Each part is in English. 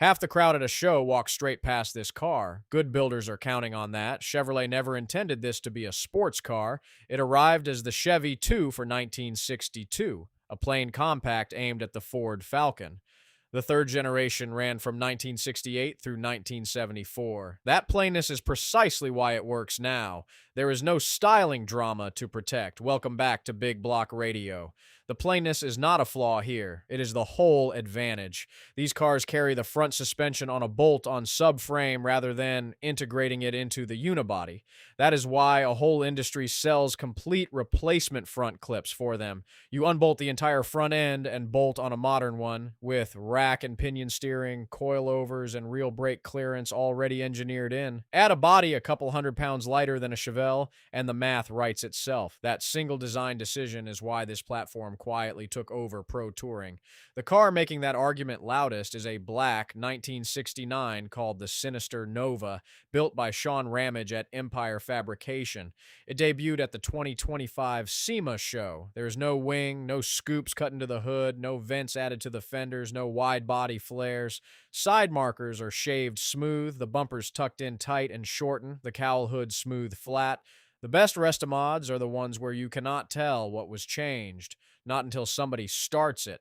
Half the crowd at a show walks straight past this car. Good builders are counting on that. Chevrolet never intended this to be a sports car. It arrived as the Chevy II for 1962, a plain compact aimed at the Ford Falcon. The third generation ran from 1968 through 1974. That plainness is precisely why it works now. There is no styling drama to protect. Welcome back to Big Block Radio. The plainness is not a flaw here. It is the whole advantage. These cars carry the front suspension on a bolt on subframe rather than integrating it into the unibody. That is why a whole industry sells complete replacement front clips for them. You unbolt the entire front end and bolt on a modern one with rack and pinion steering, coilovers, and real brake clearance already engineered in. Add a body a couple 100 pounds lighter than a Chevelle, and the math writes itself. That single design decision is why this platform quietly took over pro touring. The car making that argument loudest is a black 1969 called the Sinister Nova, built by Sean Ramage at Empire Fabrication. It debuted at the 2025 SEMA show. There is no wing, no scoops cut into the hood, no vents added to the fenders, no wide body flares. Side markers are shaved smooth, the bumpers tucked in tight and shortened, the cowl hood smooth flat. The best Restomods are the ones where you cannot tell what was changed, not until somebody starts it.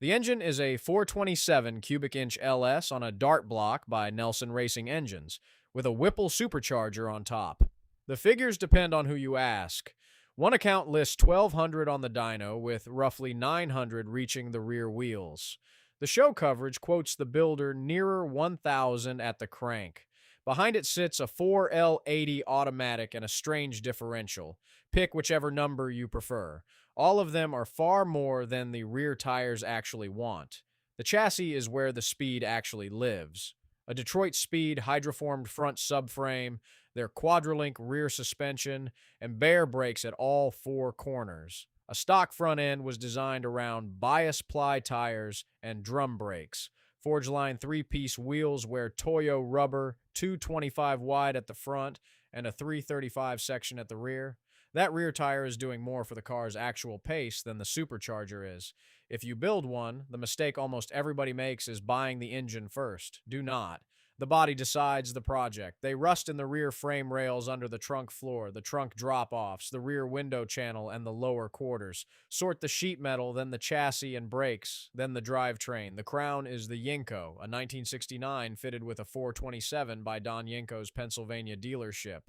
The engine is a 427 cubic inch LS on a dart block by Nelson Racing Engines, with a Whipple supercharger on top. The figures depend on who you ask. One account lists 1,200 on the dyno, with roughly 900 reaching the rear wheels. The show coverage quotes the builder nearer 1,000 at the crank. Behind it sits a 4L80 automatic and a strange differential. Pick whichever number you prefer. All of them are far more than the rear tires actually want. The chassis is where the speed actually lives. A Detroit Speed hydroformed front subframe, their quadrillink rear suspension, and bare brakes at all four corners. A stock front end was designed around bias ply tires and drum brakes. Forgeline three-piece wheels wear Toyo rubber, 225 wide at the front and a 335 section at the rear. That rear tire is doing more for the car's actual pace than the supercharger is. If you build one, the mistake almost everybody makes is buying the engine first. Do not. The body decides the project. They rust in the rear frame rails under the trunk floor, the trunk drop-offs, the rear window channel, and the lower quarters. Sort the sheet metal, then the chassis and brakes, then the drivetrain. The crown is the Yenko, a 1969 fitted with a 427 by Don Yenko's Pennsylvania dealership.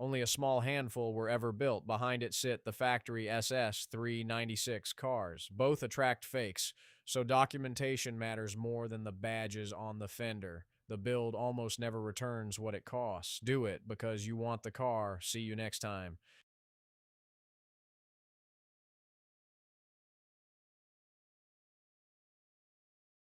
Only a small handful were ever built. Behind it sit the factory SS 396 cars. Both attract fakes, so documentation matters more than the badges on the fender. The build almost never returns what it costs. Do it because you want the car. See you next time.